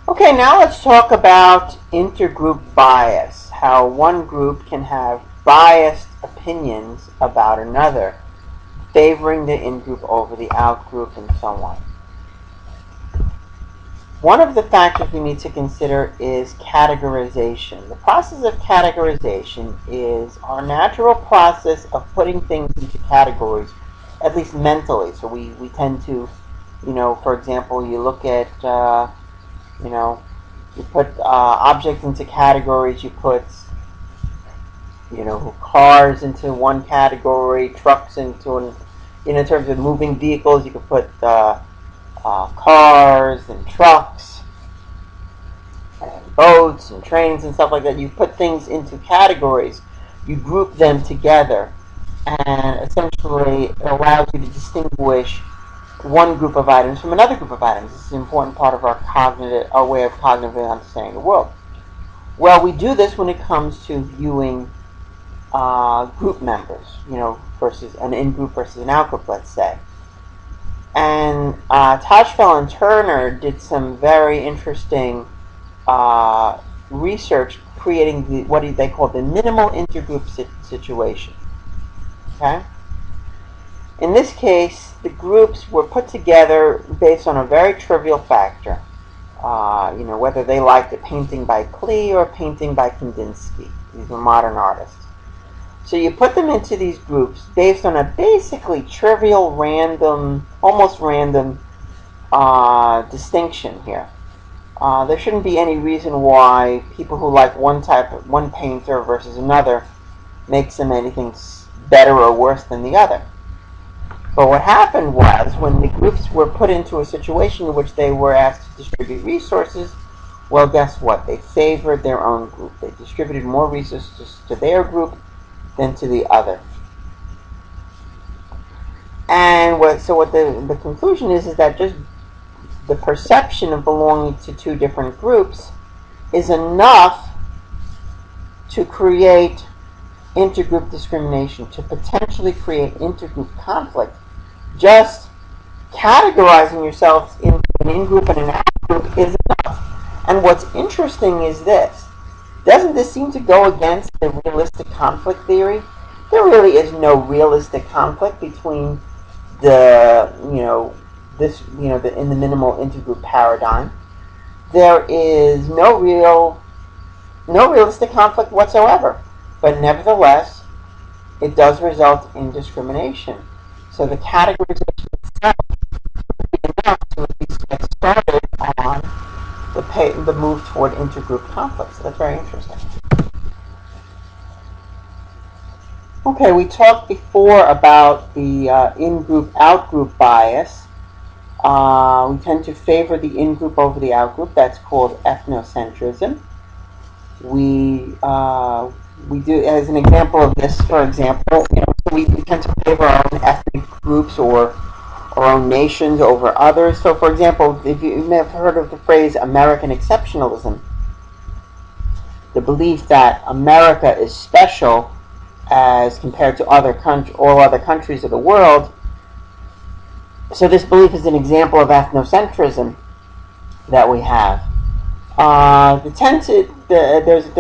Okay, now let's talk about intergroup bias, how one group can have biased opinions about another, favoring the in-group over the out-group and so on. One of the factors we need to consider is categorization. The process of categorization is our natural process of putting things into categories, at least mentally. So we tend to, for example, you look at, you put objects into categories. You put, cars into one category, trucks into in terms of moving vehicles, you could put cars and trucks and boats and trains and stuff like that. You put things into categories. You group them together, and essentially it allows you to distinguish one group of items from another group of items. This is an important part of our way of cognitively understanding the world. Well, we do this when it comes to viewing group members, versus an in-group versus an out-group, let's say. And Tajfel and Turner did some very interesting research creating what they call the minimal intergroup situation. Okay? In this case, the groups were put together based on a very trivial factor, whether they liked a painting by Klee or a painting by Kandinsky. These were modern artists. So you put them into these groups based on a basically trivial, random, almost random distinction here. There shouldn't be any reason why people who like one painter versus another makes them anything better or worse than the other. But what happened was, when the groups were put into a situation in which they were asked to distribute resources, well, guess what? They favored their own group. They distributed more resources to their group than to the other. And what the conclusion is that just the perception of belonging to two different groups is enough to create intergroup discrimination, to potentially create intergroup conflict. Just categorizing yourselves into an in-group and an out-group is enough. And what's interesting is this. Doesn't this seem to go against the realistic conflict theory? There really is no realistic conflict between in the minimal intergroup paradigm. There is no realistic conflict whatsoever. But nevertheless, it does result in discrimination. So the categorization itself would be enough to at least get started on the move toward intergroup conflict. So that's very interesting. Okay, we talked before about the in-group, out-group bias. We tend to favor the in-group over the out-group. That's called ethnocentrism. We do, as an example of this, for example, we tend to favor our own ethnic groups or our own nations over others. So, for example, if you may have heard of the phrase American exceptionalism, the belief that America is special as compared to all other countries of the world. So this belief is an example of ethnocentrism that we have. The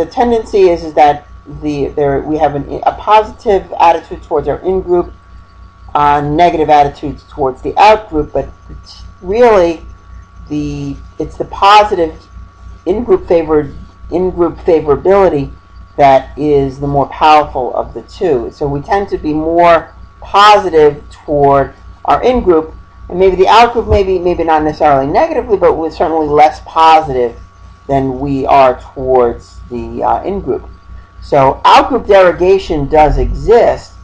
tendency is that we have a positive attitude towards our in-group, negative attitudes towards the out-group, but really it's the positive in-group favorability that is the more powerful of the two. So we tend to be more positive toward our in-group, and maybe the out-group maybe not necessarily negatively, but we're certainly less positive than we are towards the in-group. So out-group derogation does exist,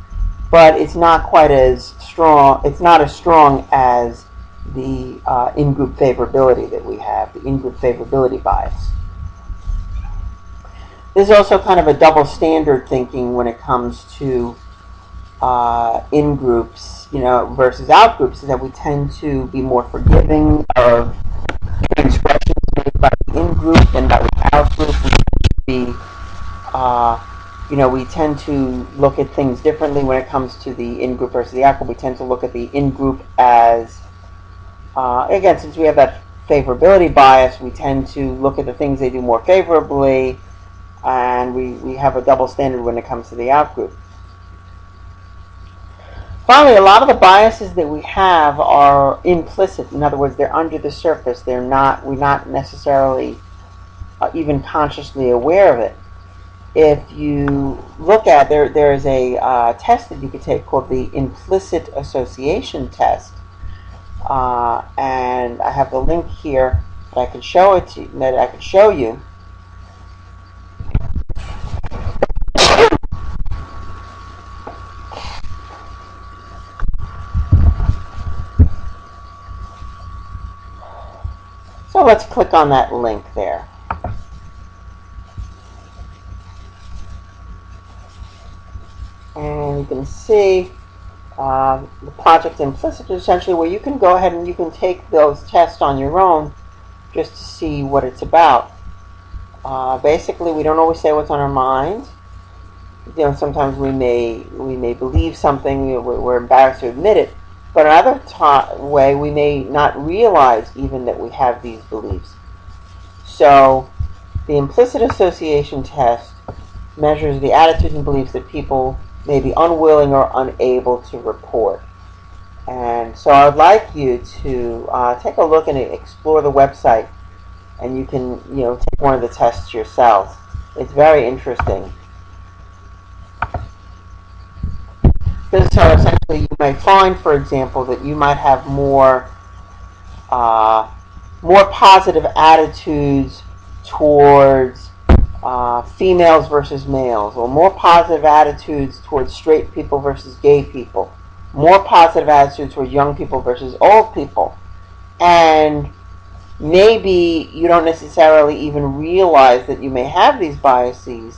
but it's not quite as strong. It's not as strong as the in-group favorability that we have, the in-group favorability bias. There's also kind of a double standard thinking when it comes to in-groups, versus out-groups, is that we tend to be more forgiving of transgressions made by the in-group than by the out-group. We tend to look at things differently when it comes to the in-group versus the out-group. We tend to look at the in-group as, again, since we have that favorability bias, we tend to look at the things they do more favorably, and we have a double standard when it comes to the outgroup. Finally, a lot of the biases that we have are implicit. In other words, they're under the surface. We're not necessarily even consciously aware of it. If you look at, there's a test that you could take called the implicit association test, and I have the link here that I could show it to you, that I could show you. So let's click on that link there. And you can see the project implicit is essentially where you can go ahead and you can take those tests on your own just to see what it's about. Basically, we don't always say what's on our mind. You know, sometimes we may believe something, we're embarrassed to admit it, but another way we may not realize even that we have these beliefs. So the implicit association test measures the attitudes and beliefs that people may be unwilling or unable to report. And so I'd like you to take a look and explore the website, and you can take one of the tests yourself. It's very interesting. So essentially you may find, for example, that you might have more positive attitudes towards females versus males, or more positive attitudes towards straight people versus gay people, more positive attitudes towards young people versus old people. And maybe you don't necessarily even realize that you may have these biases,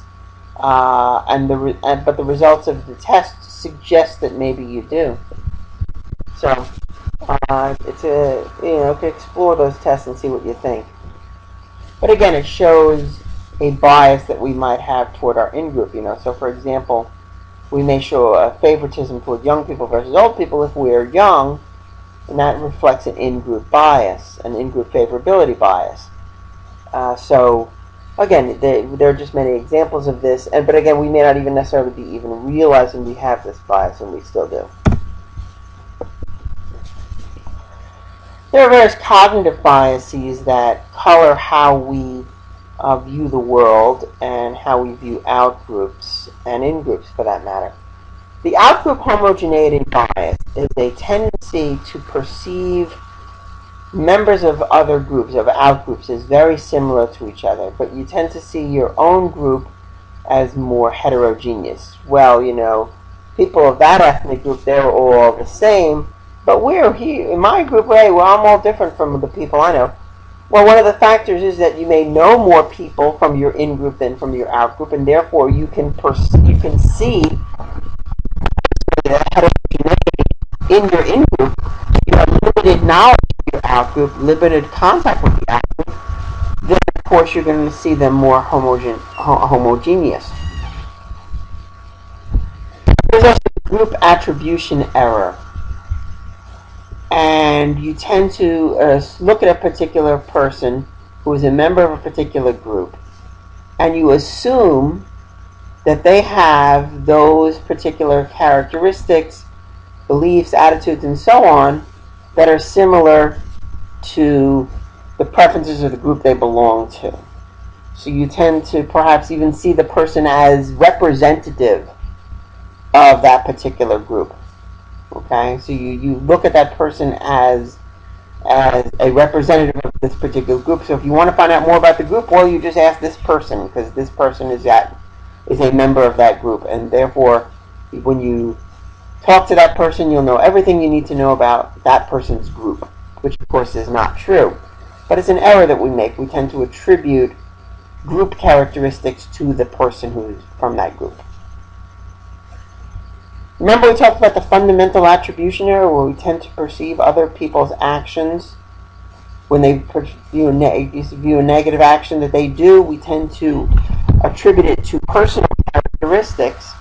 but the results of the test suggest that maybe you do. So you can explore those tests and see what you think. But again, it shows a bias that we might have toward our in-group. So for example, we may show a favoritism toward young people versus old people if we're young, and that reflects an in-group bias, an in-group favorability bias. So again, there are just many examples of this, but again, we may not even necessarily be even realizing we have this bias, and we still do. There are various cognitive biases that color how we view the world and how we view outgroups and in-groups for that matter. The outgroup homogeneity bias is a tendency to perceive members of other groups, of outgroups, as very similar to each other, but you tend to see your own group as more heterogeneous. Well, people of that ethnic group, they're all the same, but we're here, in my group, hey, well, I'm all different from the people I know. Well, one of the factors is that you may know more people from your in-group than from your out-group, and therefore you can see the heterogeneity in your in-group. You have limited knowledge of your out-group, limited contact with the out-group, then of course you're going to see them more homogeneous. There's also group attribution error. And you tend to look at a particular person who is a member of a particular group, and you assume that they have those particular characteristics, beliefs, attitudes, and so on that are similar to the preferences of the group they belong to. So you tend to perhaps even see the person as representative of that particular group. Okay, so you look at that person as a representative of this particular group. So if you want to find out more about the group, well, you just ask this person, because this person is a member of that group, and therefore, when you talk to that person, you'll know everything you need to know about that person's group, which of course is not true. But it's an error that we make. We tend to attribute group characteristics to the person who's from that group. Remember we talked about the fundamental attribution error, where we tend to perceive other people's actions when they view a negative action that they do. We tend to attribute it to personal characteristics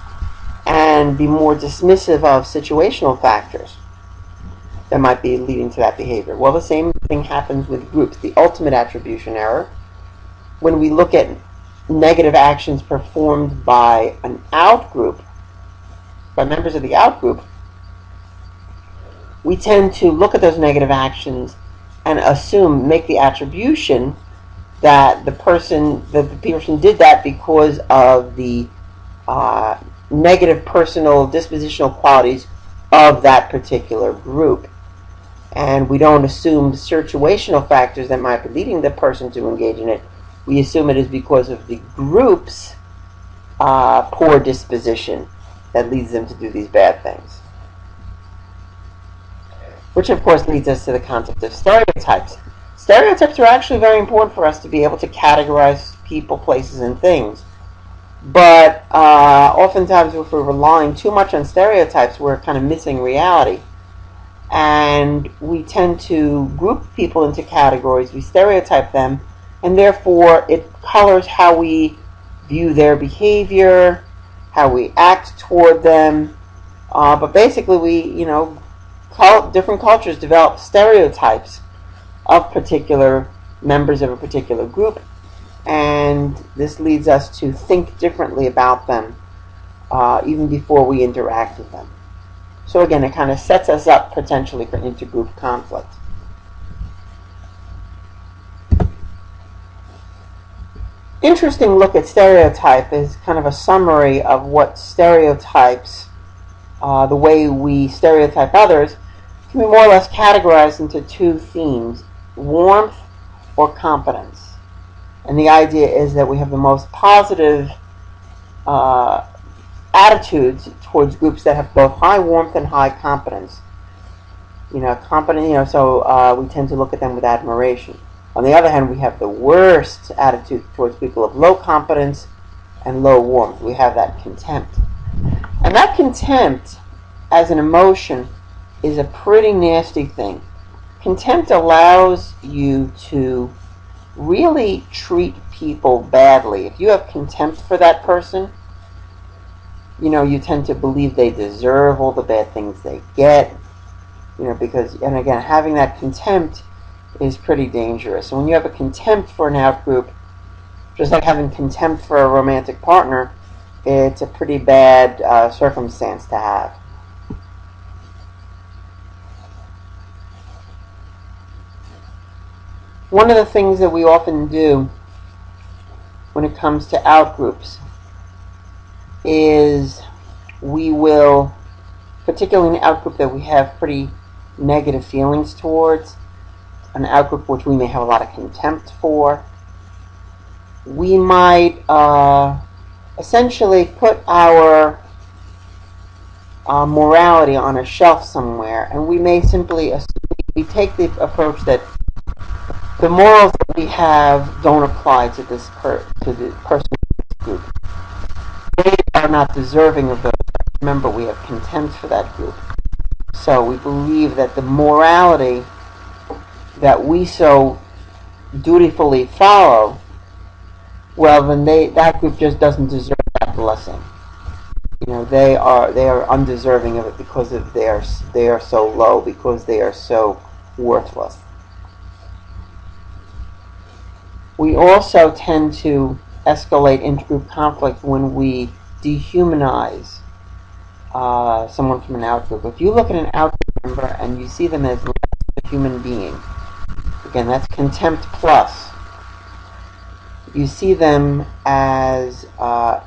and be more dismissive of situational factors that might be leading to that behavior. Well, the same thing happens with groups, the ultimate attribution error. When we look at negative actions performed by an outgroup, by members of the outgroup, we tend to look at those negative actions and assume, make the attribution that the person did that because of the negative personal dispositional qualities of that particular group. And we don't assume situational factors that might be leading the person to engage in it. We assume it is because of the group's poor disposition that leads them to do these bad things. Which, of course, leads us to the concept of stereotypes. Stereotypes are actually very important for us to be able to categorize people, places, and things. But oftentimes, if we're relying too much on stereotypes, we're kind of missing reality. And we tend to group people into categories, we stereotype them, and therefore it colors how we view their behavior, how we act toward them. But basically, different cultures develop stereotypes of particular members of a particular group, and this leads us to think differently about them even before we interact with them. So again, it kind of sets us up potentially for intergroup conflict. Interesting look at stereotype is kind of a summary of what stereotypes, the way we stereotype others, can be more or less categorized into two themes: warmth or competence. And the idea is that we have the most positive attitudes towards groups that have both high warmth and high competence. So we tend to look at them with admiration. On the other hand, we have the worst attitude towards people of low competence and low warmth. We have that contempt. And that contempt, as an emotion, is a pretty nasty thing. Contempt allows you to really treat people badly. If you have contempt for that person, you tend to believe they deserve all the bad things they get, because, and again, having that contempt is pretty dangerous. And when you have a contempt for an outgroup, just like having contempt for a romantic partner, it's a pretty bad circumstance to have. One of the things that we often do when it comes to outgroups is we will, particularly in an outgroup that we have pretty negative feelings towards, an outgroup which we may have a lot of contempt for, we might essentially put our morality on a shelf somewhere, and we may simply we take the approach that the morals that we have don't apply to the person in this group. They are not deserving of those. Remember, we have contempt for that group. So we believe that the morality that we so dutifully follow, well, then that group just doesn't deserve that blessing. They are undeserving of it because they are so low, because they are so worthless. We also tend to escalate intergroup conflict when we dehumanize someone from an outgroup. If you look at an outgroup member and you see them as less than a human being, again, that's contempt plus. You see them as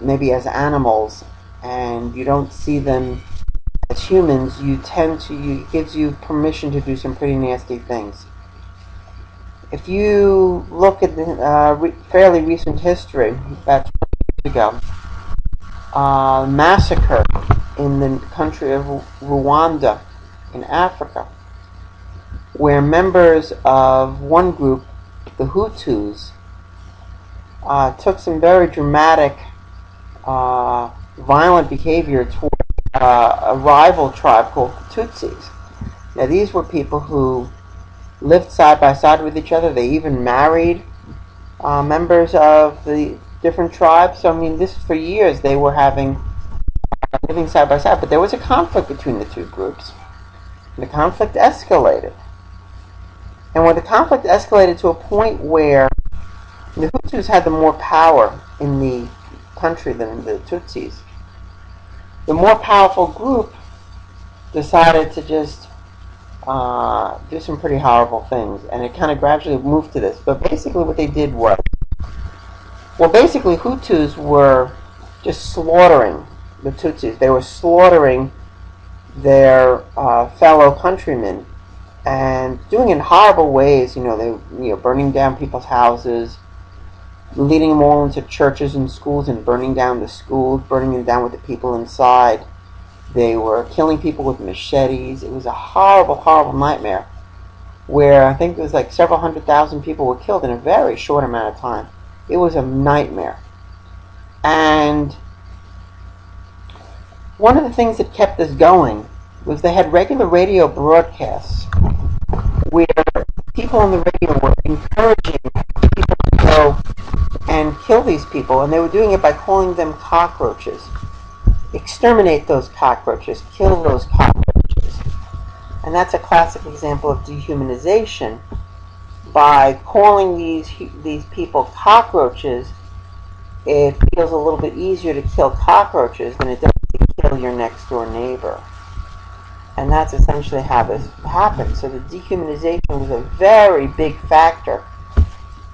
maybe as animals, and you don't see them as humans. It gives you permission to do some pretty nasty things. If you look at the fairly recent history, about 20 years ago, massacre in the country of Rwanda in Africa, where members of one group, the Hutus, took some very dramatic, violent behavior toward a rival tribe called the Tutsis. Now, these were people who lived side by side with each other. They even married members of the different tribes. So, this for years they were living side by side. But there was a conflict between the two groups. The conflict escalated. And when the conflict escalated to a point where the Hutus had the more power in the country than the Tutsis, the more powerful group decided to just do some pretty horrible things, and it kind of gradually moved to this. But basically what they did was, well, basically Hutus were just slaughtering the Tutsis. They were slaughtering their fellow countrymen, and doing it in horrible ways. They burning down people's houses, leading them all into churches and schools, and burning down the schools, burning them down with the people inside. They were killing people with machetes. It was a horrible, horrible nightmare, where I think it was like several 100,000 people were killed in a very short amount of time. It was a nightmare. And one of the things that kept this going was they had regular radio broadcasts where people on the radio were encouraging people to go and kill these people, and they were doing it by calling them cockroaches. Exterminate those cockroaches, kill those cockroaches. And that's a classic example of dehumanization. By calling these people cockroaches, it feels a little bit easier to kill cockroaches than it does to kill your next door neighbor. And that's essentially how this happened. So the dehumanization was a very big factor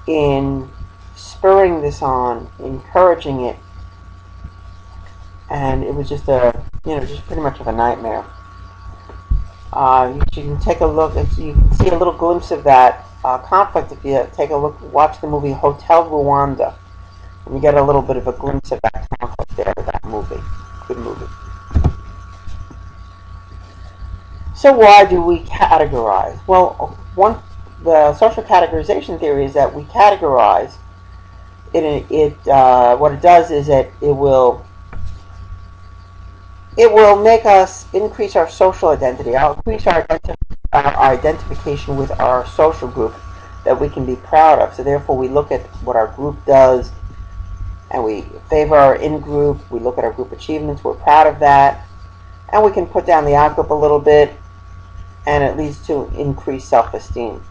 in spurring this on, encouraging it, and it was just just pretty much of a nightmare. You can take a look, you can see a little glimpse of that conflict if you take a look, watch the movie Hotel Rwanda, and you get a little bit of a glimpse of that conflict there with that movie. Good movie. So why do we categorize? Well, the social categorization theory is that we categorize. What it does is that it will make us increase our social identity. I'll increase our identification with our social group that we can be proud of. So therefore we look at what our group does and we favor our in-group. We look at our group achievements. We're proud of that. And we can put down the out-group a little bit, and it leads to increased self-esteem.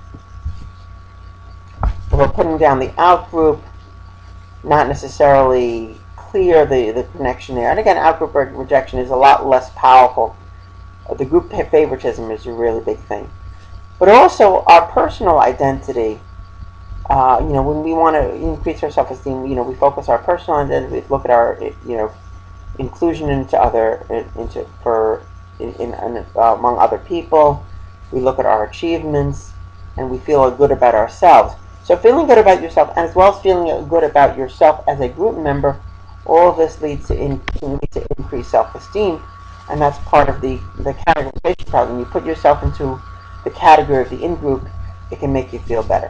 If we're putting down the out-group, not necessarily clear the connection there. And again, out-group rejection is a lot less powerful. The group favoritism is a really big thing. But also our personal identity, when we want to increase our self-esteem, we focus our personal identity, we look at our, inclusion among other people. We look at our achievements, and we feel good about ourselves. So feeling good about yourself, and as well as feeling good about yourself as a group member, all of this leads to increased self-esteem, and that's part of the categorization problem. When you put yourself into the category of the in-group, it can make you feel better.